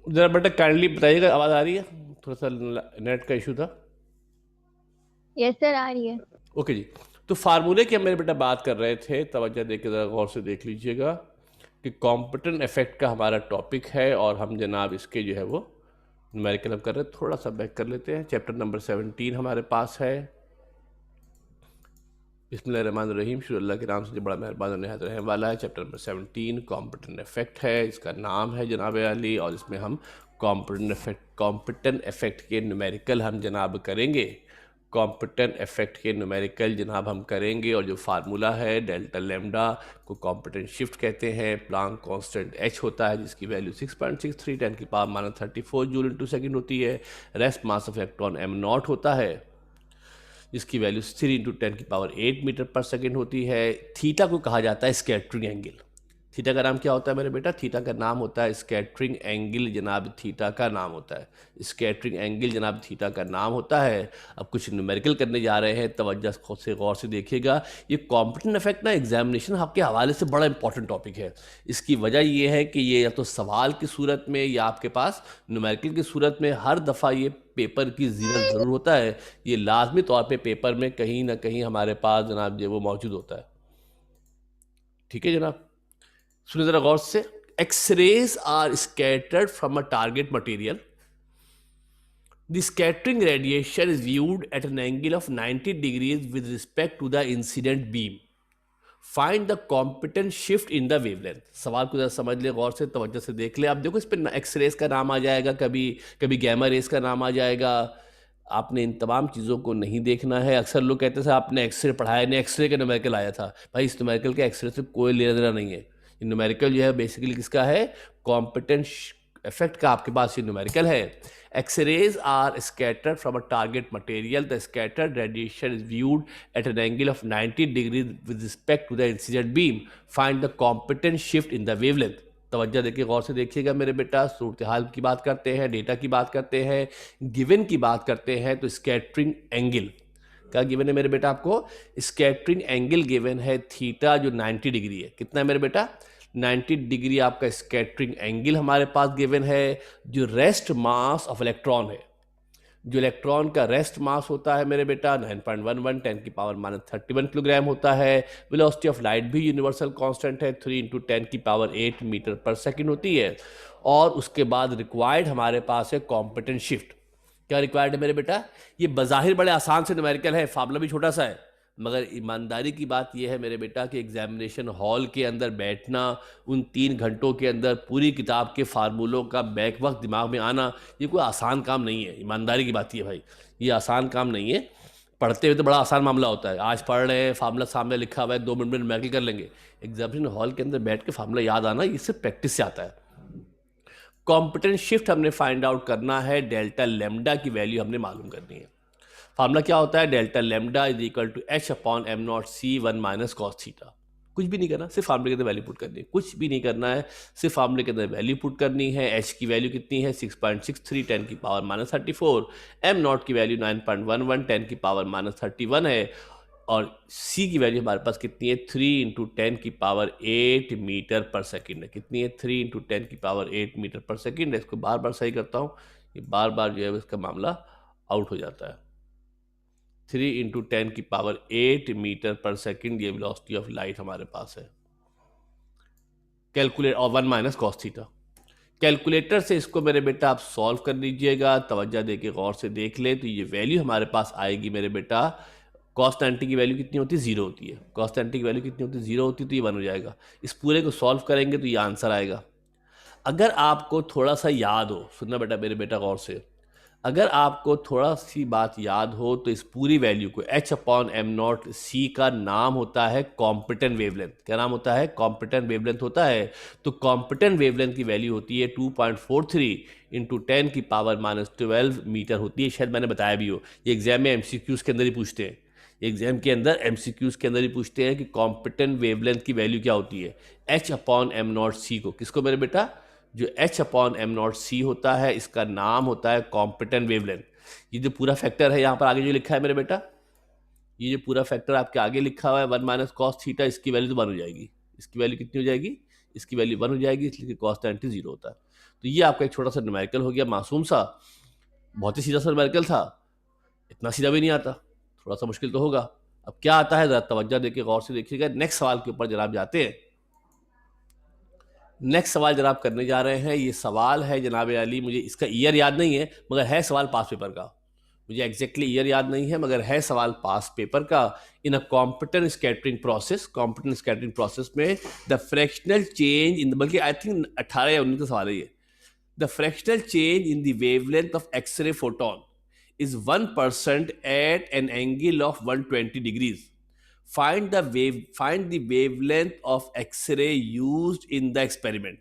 ज़रा बेटा काइंडली बताइएगा, आवाज़ आ रही है? थोड़ा सा नेट का इशू था। यस सर, आ रही है। ओके जी। तो फार्मूले की हम मेरे बेटा बात कर रहे थे, तवज्जो देके ज़रा गौर से देख लीजिएगा कि कॉम्पिटेंट इफेक्ट का हमारा टॉपिक है और हम जनाब इसके जो है वो न्यूमेरिकल हम कर रहे हैं। थोड़ा सा बैक कर लेते हैं। चैप्टर नंबर 17 हमारे पास है। बिस्मिल्लाहिर्रहमानिर्रहीम, शुरू अल्लाह के नाम से जो बड़ा मेहरबान और निहायत रहने वाला है। चैप्टर नंबर 17 कॉम्पिटेंट इफेक्ट है, इसका नाम है जनाब अली, और इसमें हम कॉम्पिटेंट इफेक्ट के न्यूमेरिकल हम जनाब करेंगे। कॉम्पिटेंट इफेक्ट के न्यूमेरिकल जनाब हम करेंगे, और जो फार्मूला है डेल्टा लेमडा को कॉम्पिटेंट शिफ्ट कहते हैं। प्लांक कांस्टेंट h होता है जिसकी वैल्यू 6.63 10⁻⁻34 जूल इंटू सेकेंड होती है। Rest mass of electron m0 होता है जिसकी वैल्यू 3 × 10⁸ मीटर पर सेकेंड होती है। थीटा को कहा जाता है स्कैटरिंग एंगल। थीटा का नाम क्या होता है मेरे बेटा? थीटा का नाम होता है स्कैटरिंग एंगल जनाब, थीटा का नाम होता है स्कैटरिंग एंगल जनाब, थीटा का नाम होता है। अब कुछ न्यूमेरिकल करने जा रहे हैं, तवज्जो खुद से गौर से देखिएगा। ये कॉम्पिटेंट इफेक्ट ना एग्जामिनेशन आपके हवाले से बड़ा इंपॉर्टेंट टॉपिक है। इसकी वजह ये है कि ये या तो सवाल की सूरत में या आपके पास न्यूमेरिकल की सूरत में हर दफ़ा ये पेपर की ज़ीरत ज़रूर होता है। ये लाजमी तौर पे पेपर में कहीं ना कहीं हमारे पास जनाब जो वो मौजूद होता है। ठीक है जनाब, सुनिए ज़रा गौर से। X rays are scattered from a target material. The scattering radiation is viewed at an angle of 90 degrees with respect to the incident beam. Find the competent shift in the wavelength. सवाल को जरा समझ ले, गौर से तवज्जो से देख ले। आप देखो इस पर एक्स रेस का नाम आ जाएगा, कभी कभी गैमा रेस का नाम आ जाएगा। आपने इन तमाम चीज़ों को नहीं देखना है। अक्सर लोग कहते थे आपने एक्सरे पढ़ाया नहीं, एक्सरे का न्यूमेरिकल आया था। भाई इस न्यूमेरिकल के एक्सरे से कोई लेना देना नहीं है। ये न्यूमेरिकल जो है बेसिकली किसका है? कॉम्पिटेंट इफेक्ट का आपके पास ये न्यूमेरिकल है। X-rays are scattered from a target material. The scattered radiation is viewed at an angle of 90 degrees with respect to the incident beam. Find the competent shift in the wavelength. तवज्जो देखिए, गौर से देखिएगा मेरे बेटा। सूरत हाल की बात करते हैं, डेटा की बात करते हैं, गिवन की बात करते हैं। तो स्कैटरिंग एंगल क्या गिवन है मेरे बेटा? आपको स्कैटरिंग एंगल गिवन है थीटा, जो 90 डिग्री है। कितना है मेरे बेटा? 90 डिग्री आपका स्कैटरिंग एंगल हमारे पास गिवन है। जो रेस्ट मास ऑफ इलेक्ट्रॉन है, जो इलेक्ट्रॉन का रेस्ट मास होता है मेरे बेटा 9.11 10⁻31 किलोग्राम होता है। वेलोसिटी ऑफ लाइट भी यूनिवर्सल कांस्टेंट है, 3 × 10⁸ मीटर पर सेकंड होती है। और उसके बाद रिक्वायर्ड हमारे पास है कॉम्पिटेंट शिफ्ट। क्या रिक्वायर्ड है मेरे बेटा? ये बज़ाहिर बड़े आसान से न्यूमेरिकल है, फार्मूला भी छोटा सा है, मगर ईमानदारी की बात यह है मेरे बेटा कि एग्जामिनेशन हॉल के अंदर बैठना, उन 3 घंटों के अंदर पूरी किताब के फार्मूलों का बैक वक्त दिमाग में आना, ये कोई आसान काम नहीं है। ईमानदारी की बात ये भाई, ये आसान काम नहीं है। पढ़ते हुए तो बड़ा आसान मामला होता है, आज पढ़ रहे हैं, फार्मूला सामने लिखा हुआ है, 2 मिनट में मैगल कर लेंगे। एग्जामिनेशन हॉल के अंदर बैठ के फार्मूला याद आना, ये सिर्फ प्रैक्टिस से आता है। कॉम्पिटेंट शिफ्ट हमने फाइंड आउट करना है, डेल्टा लेमडा की वैल्यू हमने मालूम करनी है। फार्मूला क्या होता है? Delta lambda is equal to h/m0c1 - cos theta. कुछ भी नहीं करना, सिर्फ फार्मूले के अंदर वैल्यू पुट करनी है, कुछ भी नहीं करना है, सिर्फ फार्मूले के अंदर वैल्यू पुट करनी है। h की वैल्यू कितनी है? 6.63 10⁻⁻34। m0 की वैल्यू 9.11 10⁻⁻31 है। और c की वैल्यू हमारे पास कितनी है? 3 × 10⁸ मीटर पर सेकेंड है। कितनी है? 3 × 10⁸ मीटर पर सेकेंड है। इसको बार बार सही करता हूँ, ये बार बार जो है इसका मामला आउट हो जाता है। 3 × 10⁸ मीटर पर सेकेंड ये वेलोसिटी ऑफ लाइट हमारे पास है। कैलकुलेट और 1 - cos थीटा। कैलकुलेटर से इसको मेरे बेटा आप सॉल्व कर लीजिएगा। तवज्जो दे के गौर से देख ले तो ये वैल्यू हमारे पास आएगी मेरे बेटा। cos 90 की वैल्यू कितनी होती है? 0 होती है। cos 90 की वैल्यू कितनी होती है? 0 होती है, तो ये 1 हो जाएगा। इस पूरे को सॉल्व करेंगे तो ये आंसर आएगा। अगर आपको थोड़ा सा याद हो, सुनना बेटा मेरे बेटा गौर से, अगर आपको थोड़ा सी बात याद हो तो इस पूरी वैल्यू को h/m0c का नाम होता है कॉम्पिटेंट वेवलेंथ। क्या नाम होता है? कॉम्पिटेंट वेवलेंथ होता है। तो कॉम्पिटेंट वेवलेंथ की वैल्यू होती है 2.43 × 10⁻12 मीटर होती है। शायद मैंने बताया भी हो, ये एग्जाम में MCQs के अंदर ही पूछते हैं। एग्जाम के अंदर MCQs के अंदर ही पूछते हैं कि कॉम्पिटेंट वेवलेंथ की वैल्यू क्या होती है। h/m0c को, किसको मेरे बेटा? जो h/m0c होता है, इसका नाम होता है कॉम्पिटेंट वेवलेंथ। ये जो पूरा फैक्टर है यहाँ पर आगे जो लिखा है मेरे बेटा, ये जो पूरा फैक्टर आपके आगे लिखा हुआ है 1 - cos थीटा, इसकी वैल्यू तो 1 हो जाएगी। इसकी वैल्यू कितनी हो जाएगी? इसकी वैल्यू 1 हो जाएगी, इसलिए कॉस 90 0 होता है। तो ये आपका एक छोटा सा न्यूमेरिकल हो गया, मासूम सा, बहुत ही सीधा सा न्यूमेरिकल था, इतना सीधा भी नहीं आता, थोड़ा सा मुश्किल तो होगा। अब क्या आता है, जरा तवज्जो देके गौर से देखिएगा। नेक्स्ट सवाल के ऊपर जनाब जाते हैं। नेक्स्ट सवाल जनाब करने जा रहे हैं। ये सवाल है जनाब अली, मुझे इसका ईयर याद नहीं है, मगर है सवाल पास पेपर का। मुझे एग्जैक्टली ईयर याद नहीं है, मगर है सवाल पास पेपर का। In a Compton scattering process, Compton scattering process में द फ्रैक्शनल चेंज इन, बल्कि आई थिंक 18 या 19 का सवाल है ये। The fractional change in the wavelength of x ray photon is 1% at an angle of 120 degrees. Find the wavelength of X-ray used in the experiment.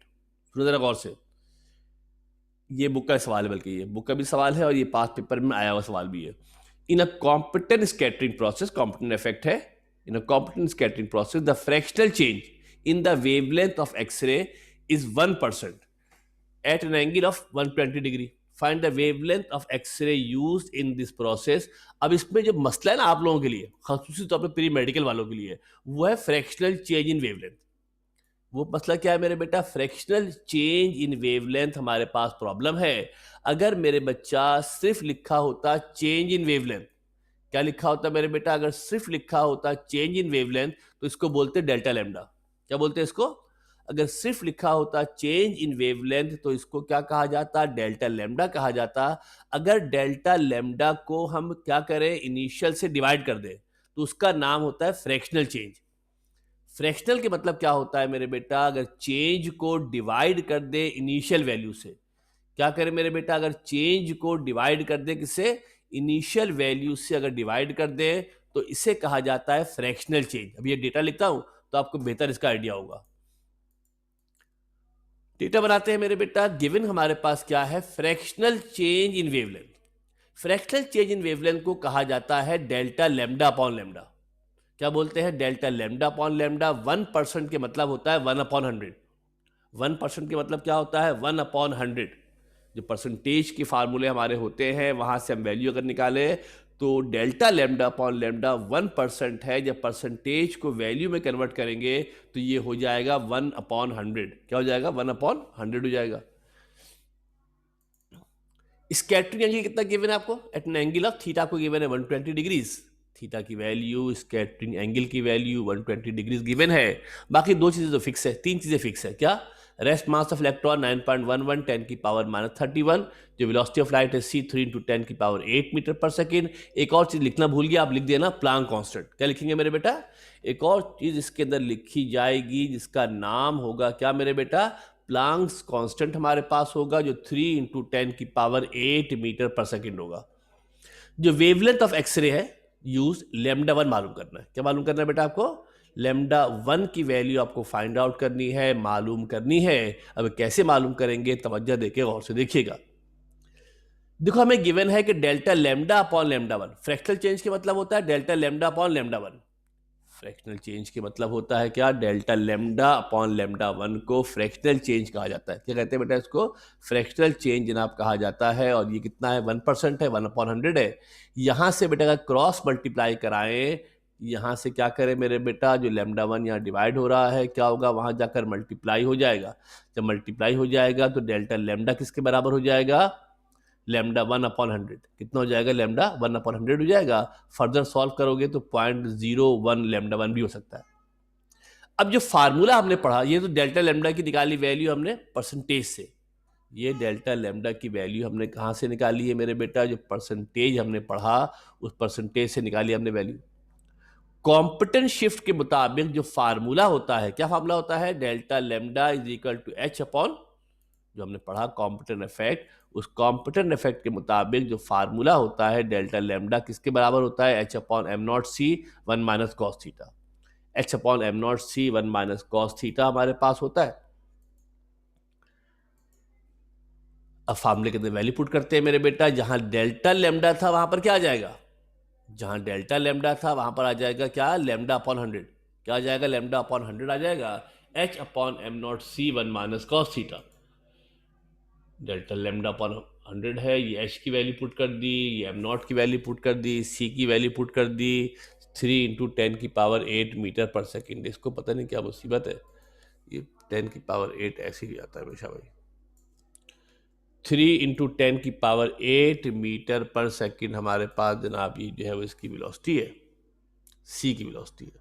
सुनो जरा गौर से, ये बुक का सवाल है, बल्कि ये बुक का भी सवाल है और ये पास पेपर में आया हुआ सवाल भी है। In a Compton scattering process, Compton effect है, in a Compton scattering process the fractional change in the wavelength of X-ray is 1% at an angle of 120 degree. Find the wavelength of X-ray used in this process. अब इसमें जो मसला है ना आप लोगों के लिए, खासतौर तौर पे प्री मेडिकल वालों के लिए, वो है फ्रैक्शनल चेंज इन वेवलेंथ। वो मसला क्या है मेरे बेटा, फ्रैक्शनल चेंज इन वेवलेंथ हमारे पास प्रॉब्लम है। अगर मेरे बच्चा सिर्फ लिखा होता चेंज इन वेवलेंथ, क्या लिखा होता मेरे बेटा, अगर सिर्फ लिखा होता चेंज इन वेवलेंथ, तो इसको बोलते डेल्टा लैम्डा। क्या बोलते हैं इसको? अगर सिर्फ लिखा होता चेंज इन वेवलेंथ, तो इसको क्या कहा जाता, डेल्टा लैम्डा कहा जाता। अगर डेल्टा लैम्डा को हम क्या करें, इनिशियल से डिवाइड कर दें, तो उसका नाम होता है फ्रैक्शनल चेंज। फ्रैक्शनल के मतलब क्या होता है मेरे बेटा, अगर चेंज को डिवाइड कर दे इनिशियल वैल्यू से, क्या करें मेरे बेटा, अगर चेंज को डिवाइड कर दे किससे, इनिशियल वैल्यू से अगर डिवाइड कर दे, तो इसे कहा जाता है फ्रैक्शनल चेंज। अब ये डेटा लिखता हूं तो आपको बेहतर इसका आइडिया होगा। डेटा बनाते हैं मेरे बेटा। गिवन हमारे पास क्या है, फ्रैक्शनल चेंज इन वेवलेंथ। फ्रैक्शनल चेंज इन वेवलेंथ को कहा जाता है डेल्टा लैम्डा अपॉन लैम्डा। क्या बोलते हैं, डेल्टा लैम्डा अपॉन लैम्डा। 1% के मतलब होता है 1/100। 1% के मतलब क्या होता है, 1/100। जो परसेंटेज के फार्मूले हमारे होते हैं, वहां से हम वैल्यू अगर निकाले, तो डेल्टा लैम्डा अपॉन लैम्डा 1% है। जब परसेंटेज को वैल्यू में कन्वर्ट करेंगे तो ये हो जाएगा 1/100। क्या हो जाएगा, 1/100 हो जाएगा। स्कैटरिंग एंगल कितना गिवन है आपको, at an angle of theta को गिवन है 120 डिग्रीज। थीटा की वैल्यू, स्कैटरिंग एंगल की वैल्यू 120 डिग्रीज गिवन है। बाकी दो चीजें तो फिक्स है, तीन चीजें फिक्स है। क्या, रेस्ट मास ऑफ इलेक्ट्रॉन 9.11 10 की पावर -31, जो वेलोसिटी ऑफ लाइट है c3 × 10 की पावर 8 मीटर पर सेकेंड। एक और चीज लिखना भूल गया, आप लिख देना प्लांक कांस्टेंट। क्या लिखेंगे मेरे बेटा, एक और चीज इसके अंदर लिखी जाएगी जिसका नाम होगा क्या मेरे बेटा, प्लांक्स कांस्टेंट हमारे पास होगा, जो 3 × 10 की पावर 8 मीटर पर सेकेंड होगा। जो वेवलेंथ ऑफ एक्सरे है यूज लैम्डा 1 मालूम करना है। क्या मालूम करना है बेटा आपको, लैम्डा 1 की वैल्यू आपको फाइंड आउट करनी है, मालूम करनी है। अब कैसे मालूम करेंगे, तवज्जो देके गौर से देखिएगा। देखो हमें गिवन है कि delta lambda upon lambda 1, fractional change के मतलब होता है delta lambda upon lambda 1। Fractional change के मतलब होता है क्या, डेल्टा लैम्डा अपॉन लैम्डा 1 को फ्रैक्शनल चेंज कहा जाता है। क्या कहते हैं बेटा इसको, फ्रैक्शनल चेंज जनाब कहा जाता है। और ये कितना है, 1% है, 1/100 है। यहाँ से बेटा अगर क्रॉस मल्टीप्लाई कराएं, यहाँ से क्या करें मेरे बेटा, जो लैम्डा 1 यहाँ डिवाइड हो रहा है, क्या होगा, वहाँ जाकर मल्टीप्लाई हो जाएगा। जब मल्टीप्लाई हो जाएगा तो डेल्टा लैम्डा किसके बराबर हो जाएगा, लैम्डा 1/100। कितना हो जाएगा, लैम्डा 1/100 हो जाएगा। फर्दर सॉल्व करोगे तो 0.01 लैम्डा 1 भी हो सकता है। अब जो फार्मूला हमने पढ़ा, ये तो डेल्टा लैम्डा की निकाली वैल्यू हमने परसेंटेज से। ये डेल्टा लैम्डा की वैल्यू हमने कहाँ से निकाली है मेरे बेटा, जो परसेंटेज हमने पढ़ा उस परसेंटेज से निकाली हमने वैल्यू। कॉम्पिटेंस शिफ्ट के मुताबिक जो फार्मूला होता है, क्या फार्मूला होता है, delta lambda is equal to H upon, जो हमने पढ़ा कॉम्पिटेंट इफेक्ट, उस कॉम्पिटेंट इफेक्ट के मुताबिक जो फार्मूला होता है डेल्टा लैम्डा किसके बराबर होता है, H upon M naught C 1 minus cos theta. H upon M naught C 1 minus cos theta हमारे पास होता है। अब फार्मूले के अंदर वैल्यू पुट करते हैं मेरे बेटा, जहां डेल्टा लैम्डा था वहां पर क्या आ जाएगा, जहां डेल्टा लैम्डा था वहां पर आ जाएगा क्या, लैम्डा अपॉन 100। क्या आ जाएगा, लैम्डा अपॉन 100 आ जाएगा। H upon M naught C 1 minus cos theta. Delta lambda upon 100 है, ये एच की वैल्यू पुट कर दी, ये एम नॉट की वैल्यू पुट कर दी, सी की वैल्यू पुट कर दी, 3 × 10 की पावर 8 मीटर पर सेकेंड। इसको पता नहीं क्या मुसीबत है, ये 10⁸ ऐसे ही आता है हमेशा भाई। 3 × 10⁸ मीटर पर सेकंड हमारे पास जनाब ये जो है वो इसकी वेलोसिटी है, सी की वेलोसिटी है।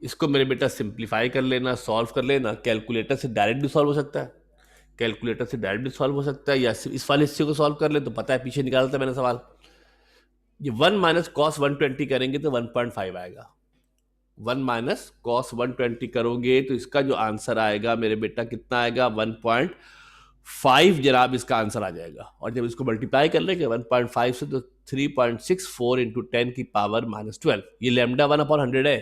इसको मेरे बेटा सिंप्लीफाई कर लेना, सॉल्व कर लेना। कैलकुलेटर से डायरेक्ट भी सॉल्व हो सकता है, कैलकुलेटर से डायरेक्ट भी सॉल्व हो सकता है, या इस वाले हिस्से को सॉल्व कर ले तो पता है पीछे निकाला था मैंने सवाल। ये 1 - cos 120 करेंगे तो 1.5 आएगा। 1 - cos 120 करोगे तो इसका जो आंसर आएगा मेरे बेटा कितना आएगा, 1.5 जनाब इसका आंसर आ जाएगा। और जब इसको मल्टीप्लाई कर लेंगे 1.5 से तो 3.64 × 10⁻12। ये λ1/100 है।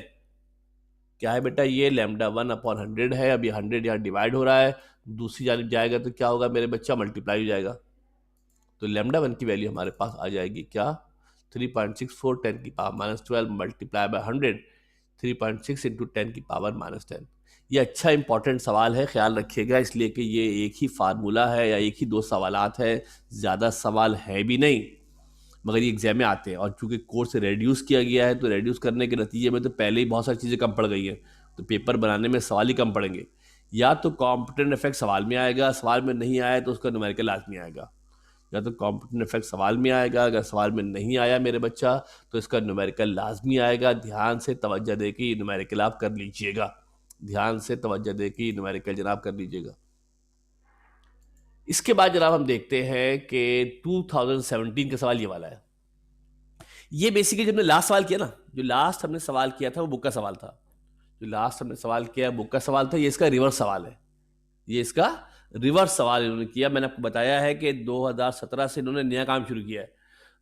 क्या है बेटा, ये λ1/100 है। अब ये 100 यहाँ डिवाइड हो रहा है, दूसरी जानिब जाएगा तो क्या होगा मेरे बच्चा, मल्टीप्लाई हो जाएगा। तो λ1 की वैल्यू हमारे पास आ जाएगी क्या, 3.64 10⁻12 मल्टीप्लाई बाय 100, 3.6 × 10⁻10। ये अच्छा इंपॉर्टेंट सवाल है, ख्याल रखिएगा, इसलिए कि ये एक ही फार्मूला है या एक ही दो सवालात है, ज़्यादा सवाल है भी नहीं, मगर ये एग्जाम में आते हैं। और चूंकि कोर्स रेड्यूस किया गया है तो रेड्यूस करने के नतीजे में तो पहले ही बहुत सारी चीज़ें कम पड़ गई हैं, तो पेपर बनाने में सवाल ही कम पड़ेंगे। या तो कॉम्पिटेंट इफेक्ट सवाल में आएगा, सवाल में नहीं आया तो उसका न्यूमेरिकल लाजमी आएगा। या तो कॉम्पिटेंट इफेक्ट सवाल में आएगा, अगर सवाल में नहीं आया मेरे बच्चा तो इसका न्यूमेरिकल लाजमी आएगा। ध्यान से तवज्जो दे के न्यूमेरिकल आप कर लीजिएगा, ध्यान से तवज्जो दे के न्यूमेरिकल जनाब कर लीजिएगा। इसके बाद जनाब हम देखते हैं कि 2017 का सवाल ये वाला है। ये बेसिकली जब हमने लास्ट सवाल किया ना, जो लास्ट हमने सवाल किया था वो बुक का सवाल था, जो लास्ट हमने सवाल किया बुक का सवाल था, ये इसका रिवर्स सवाल है। ये इसका रिवर्स सवाल इन्होंने किया। मैंने आपको बताया है कि 2017 से इन्होंने नया काम शुरू किया है।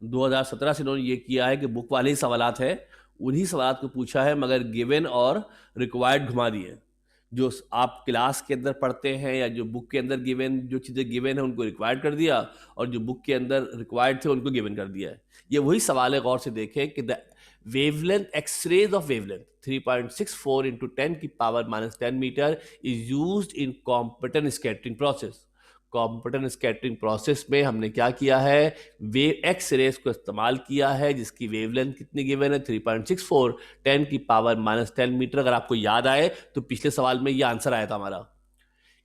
2017 से इन्होंने ये किया है कि बुक वाले ही सवालात हैं, उन्हीं सवालात को पूछा है, मगर गिवन और रिक्वायर्ड घुमा दिए। जो आप क्लास के अंदर पढ़ते हैं या जो बुक के अंदर गिवन, जो चीज़ें गिवन है उनको रिक्वायर्ड कर दिया, और जो बुक के अंदर रिक्वायर्ड थे उनको गिवन कर दिया है। ये वही सवाल है, गौर से देखें कि the wavelength, X-rays of wavelength 3.64 × 10⁻10 मीटर is used in Compton scattering process। Compton scattering process में हमने क्या किया है, वेव एक्स रेस को इस्तेमाल किया है, जिसकी वेवलेंथ कितनी गिवन है, 3.64 10⁻10 मीटर। अगर आपको याद आए तो पिछले सवाल में ये आंसर आया था हमारा।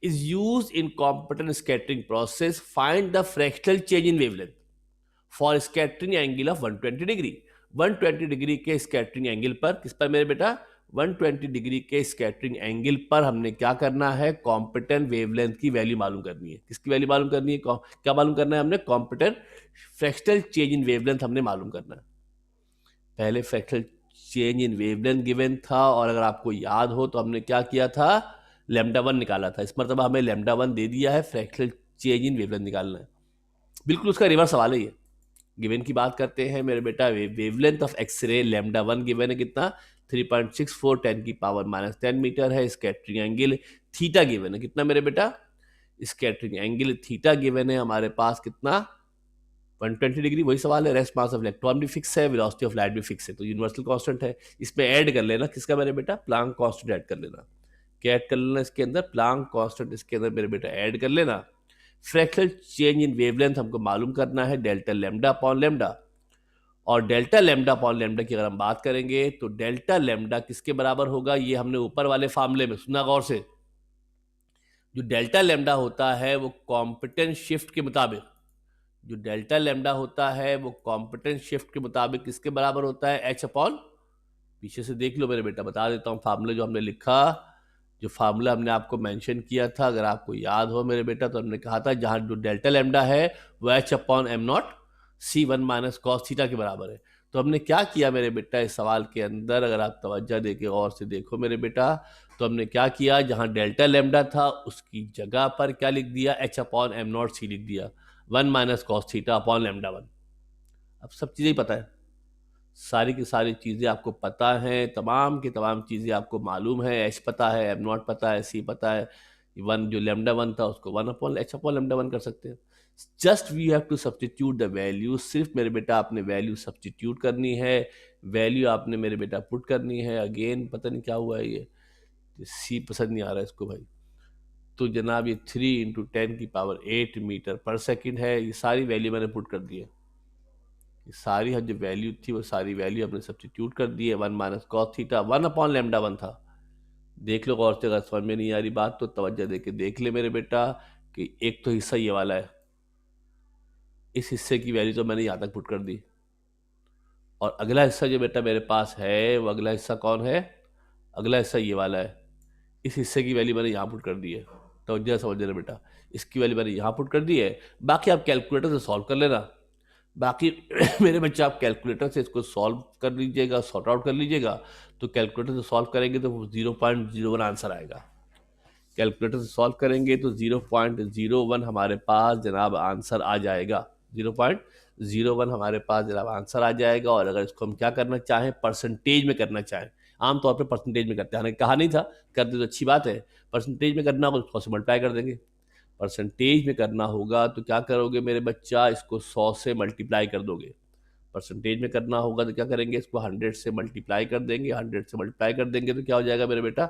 Is use in Compton scattering process, find the fractional change in wavelength for scattering angle of 120 degree. 120 degree के स्कैटरिंग एंगल पर, किस पर मेरे बेटा, 120 डिग्री के स्कैटरिंग एंगल पर हमने क्या करना है, कॉम्पिटेंट वेवलेंथ की वैल्यू मालूम करनी है। किसकी वैल्यू मालूम करनी है, क्या मालूम करना है हमने, कॉम्पिटेंट फ्रैक्शनल चेंज इन वेवलेंथ हमने मालूम करना है। पहले फ्रैक्शनल चेंज इन वेवलेंथ गिवन था, और अगर आपको याद हो तो हमने क्या किया था, λ1 निकाला था। इस मरतबा हमें λ1 दे दिया है, फ्रैक्शनल चेंज इन वेवलेंथ निकालना है। बिल्कुल उसका रिवर्स सवाल है ये। गिवन की बात करते हैं मेरे बेटा, वेवलेंथ ऑफ एक्सरे λ1 गिवन है कितना, 3.64 10⁻10 मीटर है। स्कैटरिंग एंगल थीटा गिवन है कितना मेरे बेटा, स्कैटरिंग एंगल थीटा गिवन है हमारे पास कितना, 120 डिग्री। वही सवाल है, रेस्ट मास ऑफ इलेक्ट्रॉन भी फिक्स है, वेलोसिटी ऑफ लाइट भी फिक्स है, तो यूनिवर्सल कांस्टेंट है। इसमें ऐड कर लेना किसका मेरे बेटा, प्लांक कांस्टेंट ऐड कर लेना। क्या ऐड कर लेना इसके अंदर, प्लांक कांस्टेंट इसके अंदर मेरे बेटा ऐड कर लेना। फ्रैक्शनल चेंज इन वेवलेंथ हमको मालूम करना है, डेल्टा लैम्डा अपॉन लैम्डा। और डेल्टा लैम्डा अपॉन लैम्डा की अगर हम बात करेंगे तो डेल्टा लैम्डा किसके बराबर होगा, ये हमने ऊपर वाले फार्मूले में सुना गौर से। जो डेल्टा लैम्डा होता है वो कॉम्पिटेंस शिफ्ट के मुताबिक, जो डेल्टा लैम्डा होता है वो कॉम्पिटेंस शिफ्ट के मुताबिक किसके बराबर होता है, एच अपॉन, पीछे से देख लो मेरे बेटा, बता देता हूँ फार्मूला जो हमने लिखा, जो फार्मूला हमने आपको मेंशन किया था, अगर आपको याद हो मेरे बेटा, तो हमने कहा था जहाँ जो डेल्टा लैम्डा है वो H upon M not C1 - cos theta के बराबर है। तो हमने क्या किया मेरे बेटा इस सवाल के अंदर, अगर आप तवज्जो दे के गौर से देखो मेरे बेटा, तो हमने क्या किया, जहाँ डेल्टा लैम्डा था उसकी जगह पर क्या लिख दिया, एच अपॉन एम नॉट सी लिख दिया, 1 - cos थीटा अपॉन λ1। अब सब चीज़ें ही पता है, सारी की सारी चीज़ें आपको पता हैं, तमाम की तमाम चीज़ें आपको मालूम है, एच पता है, एम नॉट पता है, सी पता है, वन जो λ1 था उसको 1/h/λ1 कर सकते हैं। Just we have to substitute the value, सिर्फ मेरे बेटा आपने वैल्यू सब्सटीट्यूट करनी है, वैल्यू आपने मेरे बेटा पुट करनी है। अगेन पता नहीं क्या हुआ है, ये सी पसंद नहीं आ रहा है इसको भाई। तो जनाब ये 3 × 10⁸ मीटर पर सेकेंड है, ये सारी वैल्यू मैंने पुट कर दी है, सारी जो वैल्यू थी वो सारी वैल्यू हमने सब्सटीट्यूट कर दी है। 1 - cos थीटा 1/λ1 था, देख लो गौर से, अगर समझ में नहीं आ रही बात तो तवज्जो दे के देख ले मेरे बेटा कि एक तो हिस्सा ये वाला है, इस हिस्से की वैल्यू तो मैंने यहाँ तक पुट कर दी, और अगला हिस्सा जो बेटा मेरे पास है वो अगला हिस्सा कौन है, अगला हिस्सा ये वाला है, इस हिस्से की वैल्यू मैंने यहाँ पुट कर दी है। तवज्जो से समझ लेना बेटा, इसकी वैल्यू मैंने यहाँ पुट कर दी है। बाकी आप कैलकुलेटर से सॉल्व कर लेना। बाकी मेरे बच्चे आप कैलकुलेटर से इसको सॉल्व कर लीजिएगा, सॉर्ट आउट कर लीजिएगा। तो कैलकुलेटर से सॉल्व करेंगे तो 0.01 आंसर आएगा। कैलकुलेटर से सॉल्व करेंगे तो 0.01 हमारे पास जनाब आंसर आ जाएगा। 0.01 हमारे पास जनाब आंसर आ जाएगा। और अगर इसको हम क्या करना चाहें, परसेंटेज में करना चाहें, आमतौर पर परसेंटेज में करते हैं, हमने कहा नहीं था करते तो अच्छी बात है, परसेंटेज में करना होगा तो 100 से मल्टीप्लाई कर देंगे। परसेंटेज में करना होगा तो क्या करोगे मेरे बच्चा, इसको 100 से मल्टीप्लाई कर दोगे। परसेंटेज में करना होगा तो क्या करेंगे, इसको 100 से मल्टीप्लाई कर देंगे। 100 से मल्टीप्लाई कर देंगे तो क्या हो जाएगा मेरे बेटा,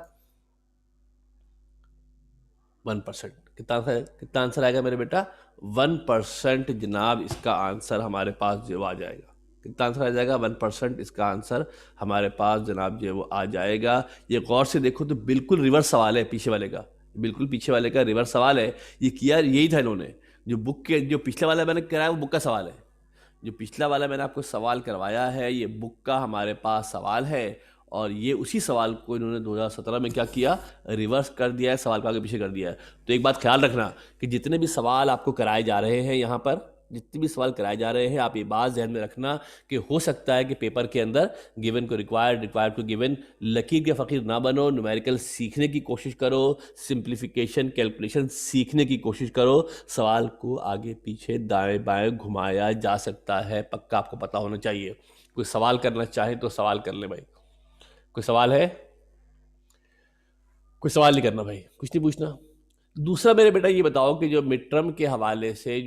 1%। कितना आंसर आएगा मेरे बेटा, 1% जनाब इसका आंसर हमारे पास जो आ जाएगा। कितना आंसर आ जाएगा, 1% इसका आंसर हमारे पास जनाब जो वो आ जाएगा। ये गौर से देखो तो बिल्कुल रिवर्स सवाल है पीछे वाले का, बिल्कुल पीछे वाले का रिवर्स सवाल है। ये किया यही था इन्होंने, जो बुक के जो पिछले वाला मैंने कराया वो बुक का सवाल है। जो पिछला वाला मैंने आपको सवाल करवाया है ये बुक का हमारे पास सवाल है। और ये उसी सवाल को इन्होंने 2017 में क्या किया, रिवर्स कर दिया है, सवाल को आगे पीछे कर दिया है। तो एक बात ख्याल रखना कि जितने भी सवाल आपको कराए जा रहे हैं यहाँ पर, जितने भी सवाल कराए जा रहे हैं, आप ये बात ध्यान में रखना कि हो सकता है कि पेपर के अंदर गिवन को रिक्वायर्ड, रिक्वायर्ड को गिवन, लकीर के फ़कीर ना बनो। न्यूमेरिकल सीखने की कोशिश करो, सिंप्लीफिकेशन कैलकुलेशन सीखने की कोशिश करो। सवाल को आगे पीछे दाएं बाएं घुमाया जा सकता है, पक्का आपको पता होना चाहिए। कोई सवाल करना चाहे तो सवाल कर ले भाई। कोई सवाल है, कोई सवाल नहीं करना भाई, कुछ नहीं पूछना। दूसरा मेरे बेटा ये बताओ कि जो मिड टर्म के हवाले से